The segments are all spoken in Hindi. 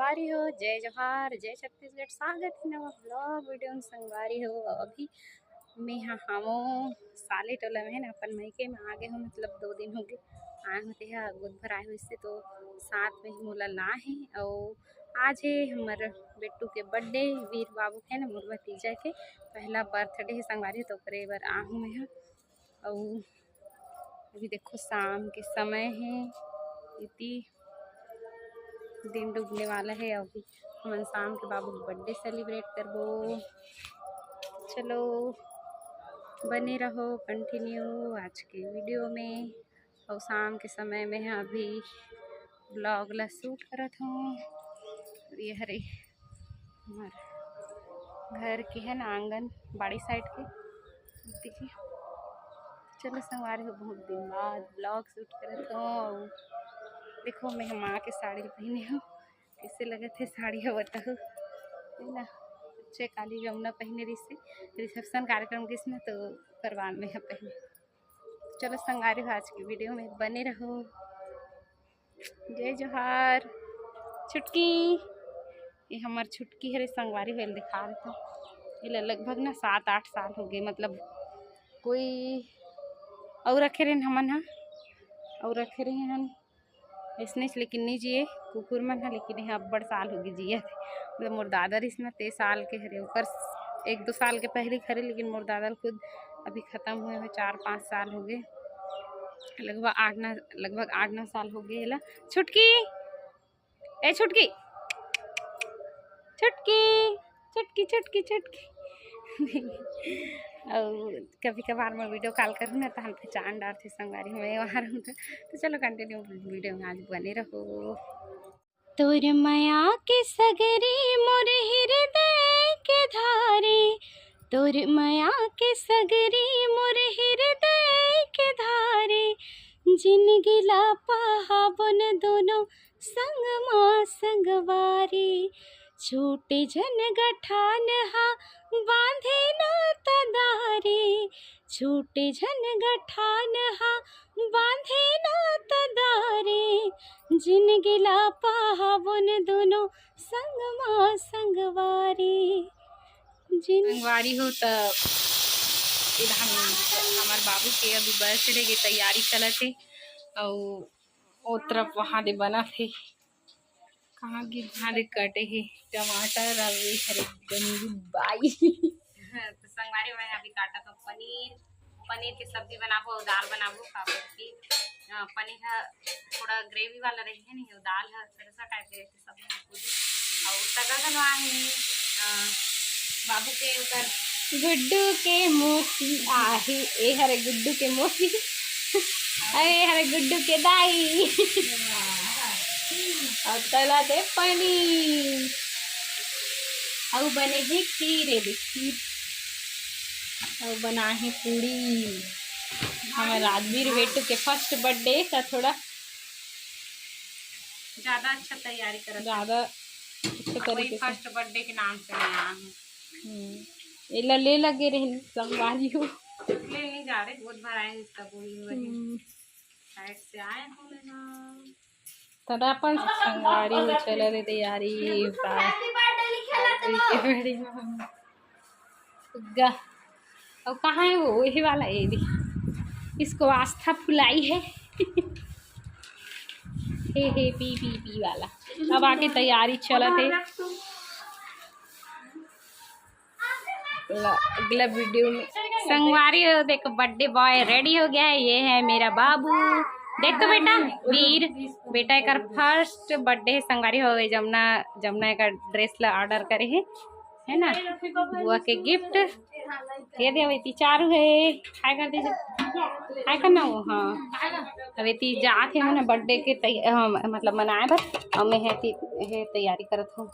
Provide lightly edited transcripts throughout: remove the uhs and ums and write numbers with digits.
संगवारी हो, जय जोहार, जय छत्तीसगढ़। स्वागत है नवा ब्लॉग वीडियो में संगवारी हो। अभी मैं यहाँ हमो साले टोला में है ना अपन मायके में आ गए हो, मतलब 2 दिन हो गए आए होते हैं गोद भर आए हुए से, तो साथ में ही मोला ला है। और आज है हमारे बेटू के बर्थडे, वीर बाबू है ना मोर भतीजा के पहला बर्थडे है संगवारी, तो करे बर आ हूँ मैं। और अभी देखो शाम के समय है, इतनी दिन डूबने वाला है। अभी हम शाम के बाबू बर्थडे सेलिब्रेट करबो। चलो बने रहो कंटिन्यू आज के वीडियो में। और शाम के समय में अभी ब्लॉग ला शूट करत हूँ। ये हरे हमारे घर के है ना आंगन बाड़ी साइड के, देखिए। चलो संगवारी हो, बहुत दिन बाद ब्लॉग शूट करत हूँ। देखो मैं माँ के साड़ी पहनी हूँ, कैसे लगे थे साड़ी है बताओ, है ना। अच्छे काली जमुना पहने रही से रिसेप्शन कार्यक्रम किस में, तो करवान में है पहने। चलो संगवारी हो, आज की वीडियो में बने रहो। जय जोहार। छुटकी, ये हमार छुटकी है संगवारी वेल दिखा रहे थे। ये लगभग ना 7-8 साल हो गए, मतलब कोई और रखे रहे हमन हाँ, और रखे रहे हम इसने, लेकिन नहीं जिए कुकुर मन है, लेकिन यह अब्बड़ साल हो गए जिया थे। मतलब मोर दादा इसमें 23 साल के हरे, ऊपर 1-2 साल के पहले खरे, लेकिन मोर दादा खुद अभी ख़त्म हुए हुए 4-5 साल हो गए, लगभग 8-9 साल हो गए। ला छुटकी, ए छुटकी छुटकी छुटकी छुटकी छुटकी और कभी कभार मैं वीडियो कॉल करूँ ना तो हम पहचान डार थे संगवारी मैं वहाँ रहूँ तो चलो कंटिन्यू वीडियो में आज बने रहो। तोर माया के सगरी मोर हृदय के धारे, तोर माया के सगरी मोर हृदय के धारे, जिनगी ला पावन दोनों संग माँ संगवारी, छोटे जन गठान हा बांधे ना तदारे, छोटे जन गठान हा बांधे ना तदारे, जिनगी ला पावन दोनों संग माँ संगवारी। संगवारी हो तब हमार बाबू के अभी बर्थडे की तैयारी चलत है। और ओ तरफ वहाँ दे बना थे, कहाँ के वहाँ दे कटे है टमाटर और हरे गंदू बाई तो संगवारी मैं अभी काटा तो पनीर की सब्जी बनाबो और दाल बनाबो। काबर की पनीर है थोड़ा ग्रेवी वाला रही है, नहीं दाल है सरसा टाइप के रहते सब पूरी। और तगा बनवा है बाबू के ऊपर गुड्डू के मोसी आहे, ए हरे गुड्डू के मोसी अरे हरे गुड्डू के दाई और तला दे पनीर और बने है खीर, खीर और बना है पूड़ी। हमारे राजवीर बेटू के फर्स्ट बर्थडे का थोड़ा ज़्यादा अच्छा तैयारी कर, ज़्यादा अच्छे तरीके से फर्स्ट बर्थडे के नाम से आया हूँ। ये ले लगे रहे संगवारी हो, ले नहीं जा रहे बहुत भर आए इसका पूरी साइड से आए हो तदा अपन संगवारी हो चल रही तैयारी और कहाँ है वो, वही वाला है भी, इसको आस्था फुलाई है हे पी वाला। अब आगे तैयारी चलत है, अगला वीडियो में संगवारी हो। देखो बर्थडे बॉय रेडी हो गया है, ये है मेरा बाबू। देख तो बेटा वीर बेटा एक फर्स्ट बर्थडे है संगवारी हो गई। जमुना का ड्रेस ला ऑर्डर करे है ना, बुआ के गिफ्ट दे दे। चारू है हाय कर दीजिए, हाय करना वो हाँ। अभी ती जात है मैंने बर्थडे के मतलब मनाए भर, और मैं है तैयारी करत हूँ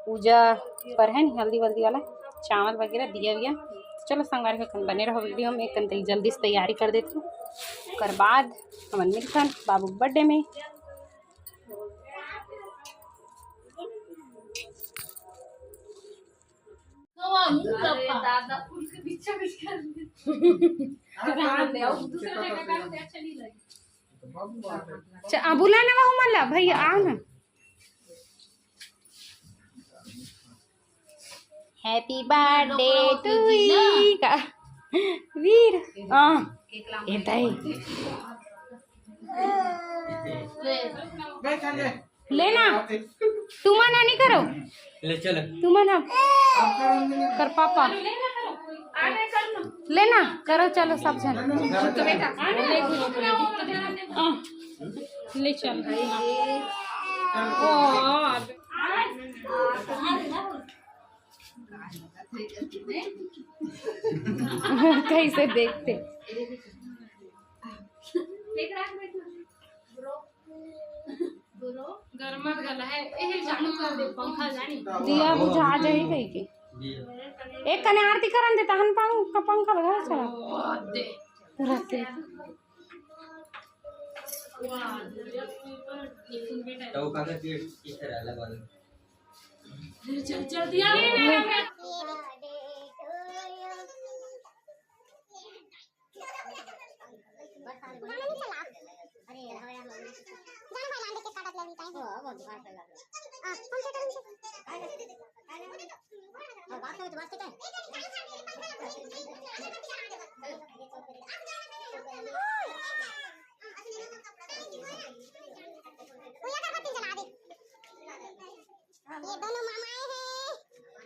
पूजा पर है ना, हल्दी वल्दी वाला चावल वगैरह दिया। चलो संगवारी में बने रहो वीडियो में, एक जल्दी से तैयारी कर देती हूँ। कर बाद हम मिलकर बाबू बर्थडे में। बुला ना वहाँ भैया आ ना हैप्पी बर्थडे टू यू का वीर येत आहे लेना तू मना नहीं करो ले चलो तू मना कर पापा लेना करो चलो सब जन ले चल कैसे देखते गरमा गला है एही चालू कर दे पंखा जानी दिया बुझा जाए कहीं के एक कने आरती करन देता हन पंखा लगा चला दे रखते तो काका इस तरह लगा दो चल चल दिया ये दोनों मामाएं हैं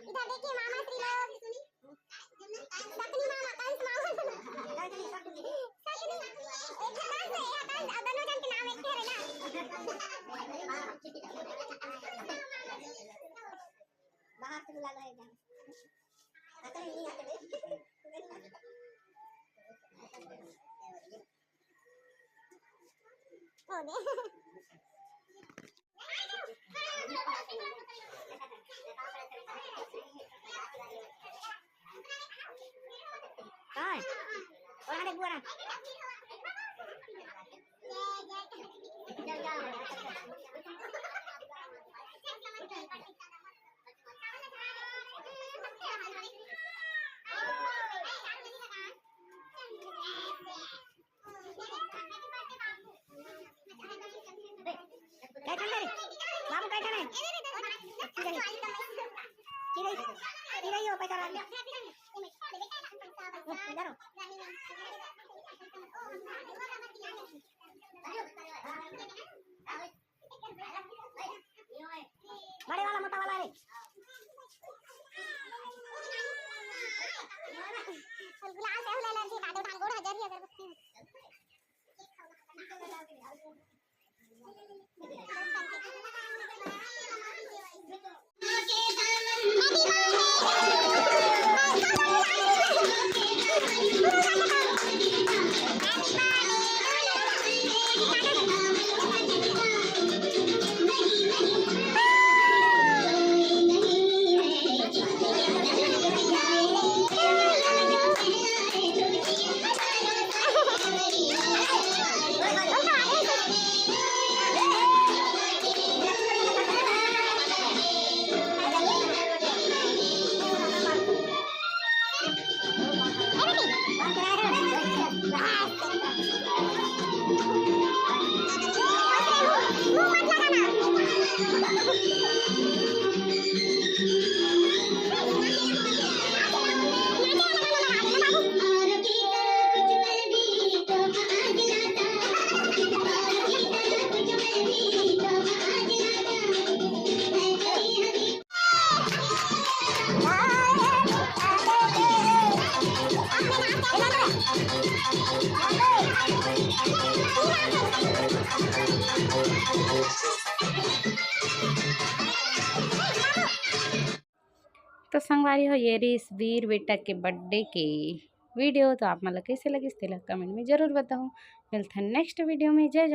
इधर देखिए मामा श्री लोग सतनी मामा कंस मामा दोनों जन के नाम एक है ना बाहर से बुला रहे हैं अतरे नहीं आते हो गए Rồi, con ăn được buồn à? Cái thằng này, babu cái thằng này. Đi đây vô, phải cho ra. बड़े वाला मोटा वाला है गुलाल से हुला लंजी दादो ढांगोड़ हजार ही अगरबत्ती तो संगवारी हो ये रही इस वीर बेटा के बर्थडे के वीडियो। तो आप मतलब कैसे लगी इसके कमेंट में ज़रूर बताओ। मिलता है नेक्स्ट वीडियो में। जय जय।